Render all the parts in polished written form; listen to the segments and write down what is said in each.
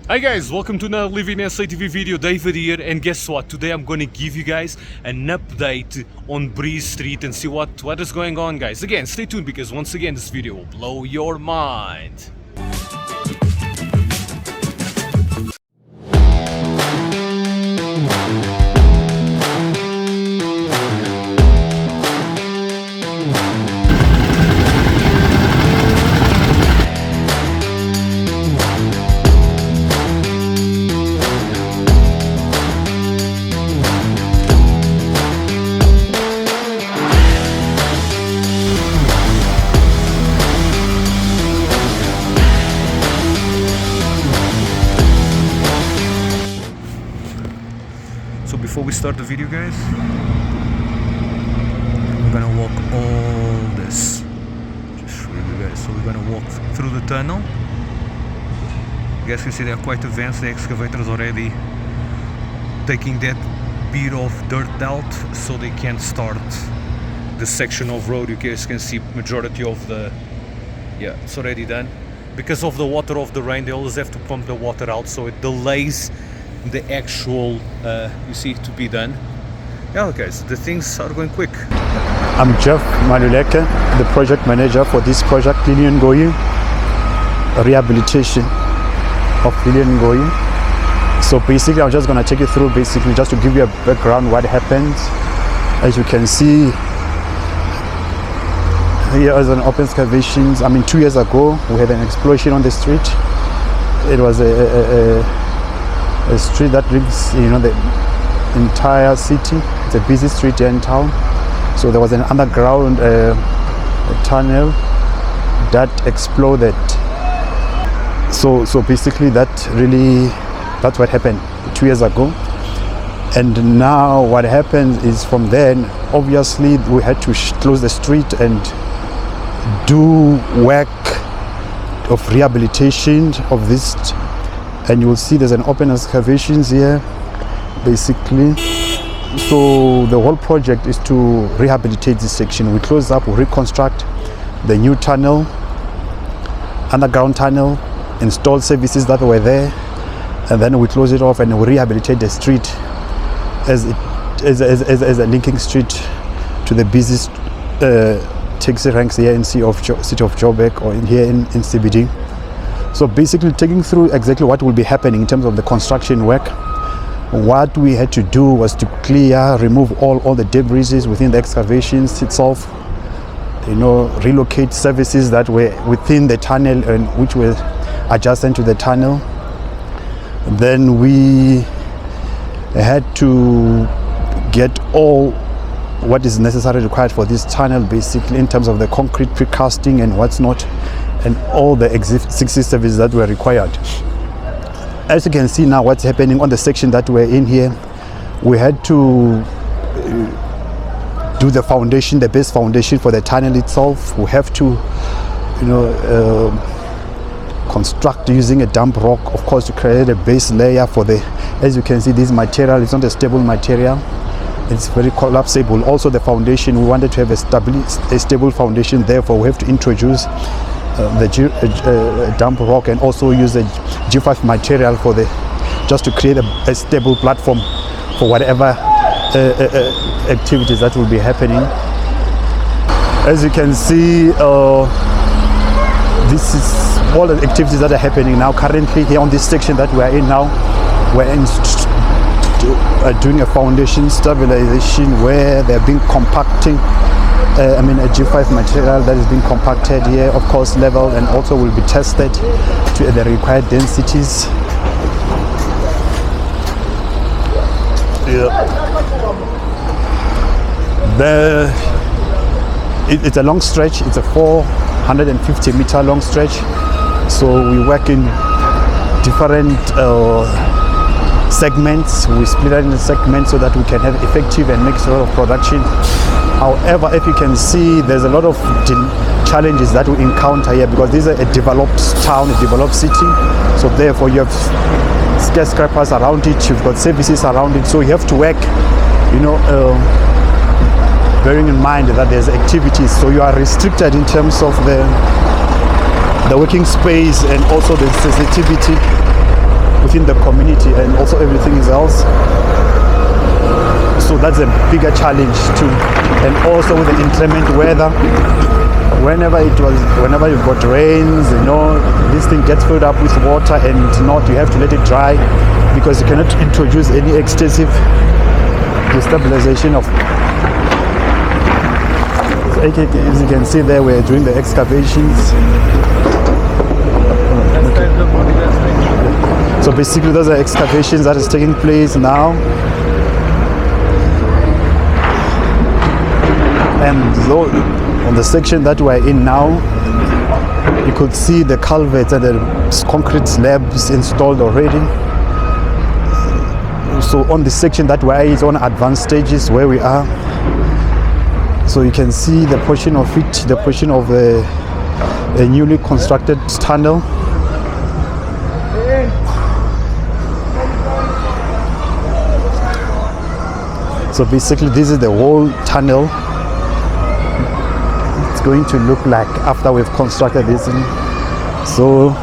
Hi guys, welcome to another LivinginSAtv video. David here, and guess what? Today I'm gonna give you guys an update on Bree Street and see what is going on, guys. Again, stay tuned because once again this video will blow your mind. So before we start the video, guys, we're gonna walk all this. Just show you guys. So we're gonna walk through the tunnel. You guys can see they're quite advanced. The excavator is already taking that bit of dirt out so they can start the section of road. You guys can see majority of the, yeah, it's already done. Because of the water of the rain, they always have to pump the water out, so it delays the actual you see to be done. Yeah guys, the things are going quick. I'm Jeff Maluleke, the project manager for this project, Rehabilitation of Lilian. So basically I'm just going to take you through, basically just to give you a background what happened. As you can see, here is an open excavations. 2 years ago we had an explosion on the street. It was a street that links, the entire city. It's a busy street here in town. So there was an underground tunnel that exploded. So basically that's what happened 2 years ago. And now what happens is, from then obviously we had to close the street and do work of rehabilitation of this. And you will see there's an open excavations here, basically. So the whole project is to rehabilitate this section. We close up, we reconstruct the new tunnel, underground tunnel, install services that were there, and then we close it off and we rehabilitate the street as a linking street to the busiest taxi ranks here in city of Joburg, or here in CBD. So basically taking through exactly what will be happening in terms of the construction work. What we had to do was to remove all the debris within the excavations itself, relocate services that were within the tunnel and which were adjacent to the tunnel. Then we had to get all what is necessary required for this tunnel, basically in terms of the concrete precasting and what's not, and all the existing services that were required. As you can see now what's happening on the section that we're in here, we had to do the foundation, the base foundation for the tunnel itself. We have to construct using a dump rock, of course, to create a base layer for the, as you can see, this material is not a stable material. It's very collapsible. Also the foundation, we wanted to have a stable foundation, therefore we have to introduce the dump rock and also use the G5 material for just to create a stable platform for whatever activities that will be happening. As you can see, this is all the activities that are happening now currently here on this section that we are in now. We're doing a foundation stabilization where they're being compacting. A G5 material that is being compacted here, of course, leveled, and also will be tested to the required densities. It's a long stretch. It's a 450 meter long stretch. So we work in different segments. We split it into segments so that we can have effective and make sort of production. However, if you can see, there's a lot of challenges that we encounter here because this is a developed town, a developed city. So therefore you have skyscrapers around it, you've got services around it. So you have to work, bearing in mind that there's activities. So you are restricted in terms of the working space and also the sensitivity within the community and also everything else. So that's a bigger challenge too. And also with the inclement weather, whenever you've got rains, this thing gets filled up with water, and you have to let it dry, because you cannot introduce any extensive destabilization of. As you can see there, we're doing the excavations. So basically those are excavations that is taking place now. And on the section that we're in now, you could see the culverts and the concrete slabs installed already. So on the section that we're in is on advanced stages where we are. So you can see the portion of a newly constructed tunnel. So basically this is the whole tunnel. It's going to look like after we've constructed this thing. So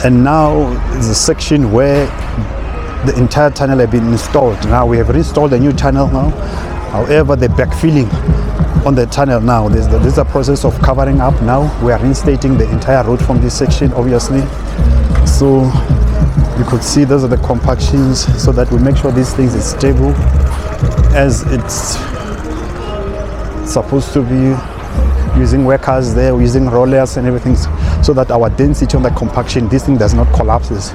and now is a section where the entire tunnel has been installed. Now we have reinstalled a new tunnel now. However, the backfilling on the tunnel now, there's a process of covering up now. We are reinstating the entire road from this section, obviously. So you could see those are the compactions, so that we make sure these things is stable as it's supposed to be, using workers there, using rollers and everything, so that our density on the compaction, this thing does not collapses.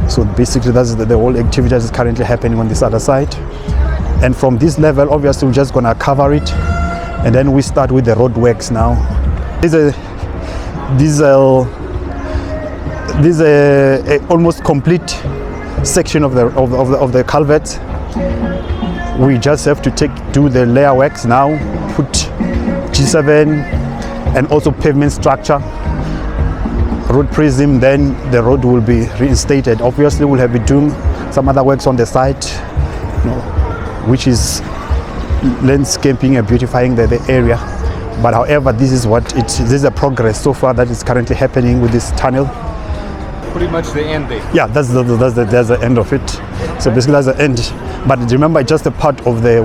So basically that's the whole activity that is currently happening on this other side. And from this level, obviously we're just gonna cover it, and then we start with the road works now. This is a almost complete section of the culvert. We just have to do the layer works now, put G7 and also pavement structure, road prism, then the road will be reinstated. Obviously we'll have been doing some other works on the site, which is landscaping and beautifying the area. But however, this is a progress so far that is currently happening with this tunnel. Pretty much the end there. Yeah, that's the end of it. So basically that's the end. But remember, just a part of the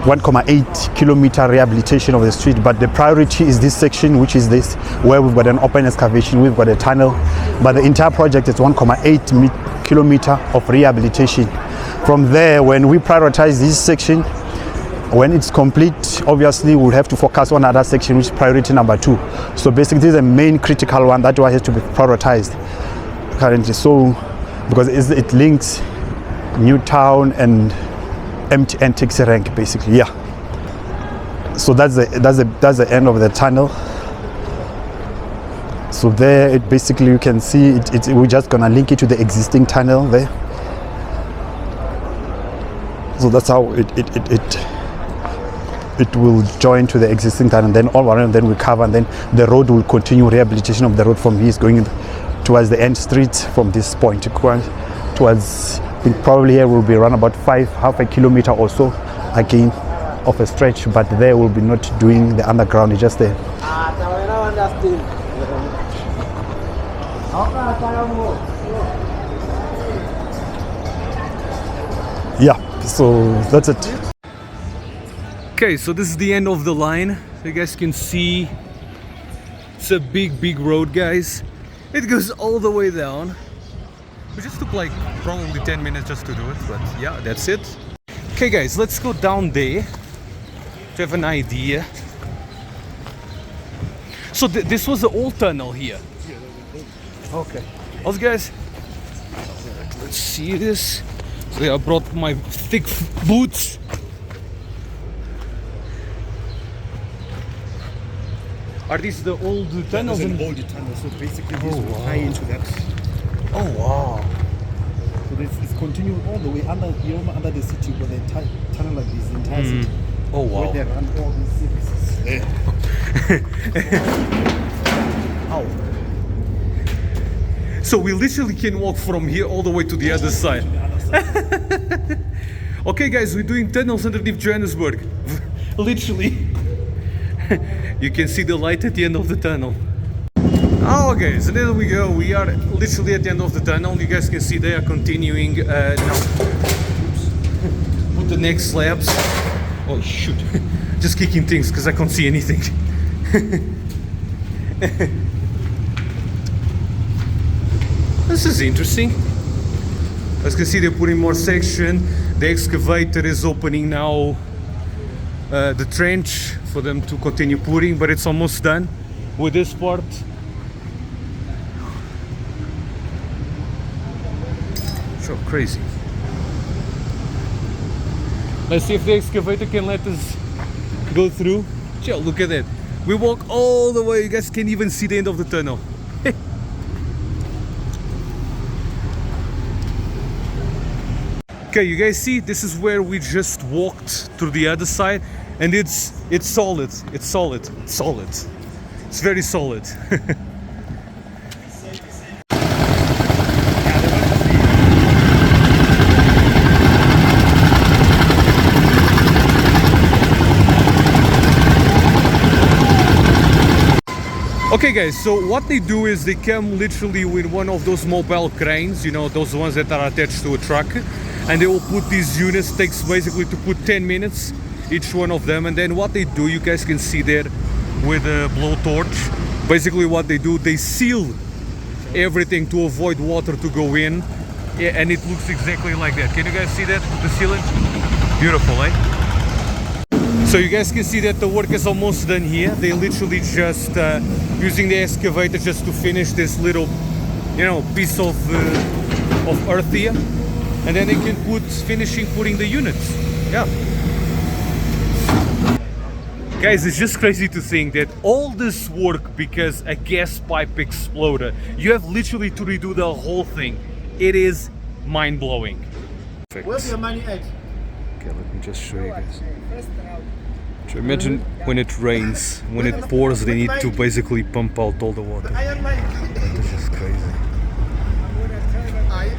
1.8 kilometer rehabilitation of the street. But the priority is this section, which is this, where we've got an open excavation, we've got a tunnel. But the entire project is 1.8 kilometer of rehabilitation. From there, when we prioritize this section, when it's complete, obviously we'll have to focus on another section, which is priority number 2. So basically this is the main critical one that has to be prioritized currently. So because it links Newtown and empty and taxi rank, basically. Yeah. So that's the end of the tunnel. So there, it basically, you can see we're just gonna link it to the existing tunnel there. So that's how it will join to the existing tunnel, and then all around, then we cover, and then the road will continue. Rehabilitation of the road from here is going towards the end street from this point towards, I think probably here will be around about half a kilometer or so again of a stretch, but there will be not doing the underground, it's just there. Yeah, so that's it. Okay, so this is the end of the line. So you guys can see it's a big road, guys. It goes all the way down. We just took like probably 10 minutes just to do it, but yeah, that's it. Okay guys, let's go down there to have an idea. So this was the old tunnel here. Okay. Also guys, let's see this. So yeah, I brought my thick boots. Are these the old tunnels? An old tunnel, so basically this will tie into that. Oh wow. So it's continuing all the way under the city, but the entire tunnel like this, the entire city. Oh wow. Where they run all these services. Yeah. So we literally can walk from here all the way to the other side. Okay guys, we're doing tunnels underneath Johannesburg. Literally. You can see the light at the end of the tunnel. Oh, okay, so there we go. We are literally at the end of the tunnel. You guys can see they are continuing now with the next slabs. Oh shoot, just kicking things because I can't see anything. This is interesting. As you can see, they're putting more section. The excavator is opening now the trench for them to continue putting, but it's almost done with this part. So crazy. Let's see if the excavator can let us go through. Joe, look at that. We walk all the way. You guys can't even see the end of the tunnel. Okay, you guys see, this is where we just walked through the other side, and it's solid. It's solid. It's solid. It's very solid. Okay guys, so what they do is they come literally with one of those mobile cranes, you know, those ones that are attached to a truck, and they will put these units. Takes basically to put 10 minutes each one of them, and then what they do, you guys can see there with a blowtorch. Basically what they do, they seal everything to avoid water to go in, yeah, and it looks exactly like that. Can you guys see that, the sealant? Beautiful, eh? So you guys can see that the work is almost done here. They literally just using the excavator just to finish this little, you know, piece of earth here, and then they can putting the units. Yeah. Guys, it's just crazy to think that all this work because a gas pipe exploded. You have literally to redo the whole thing. It is mind-blowing. Where's your money at? Okay, let me just show you guys. So imagine when it rains, when it pours, they need to basically pump out all the water. This is crazy. I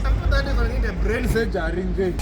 need a brain surgery.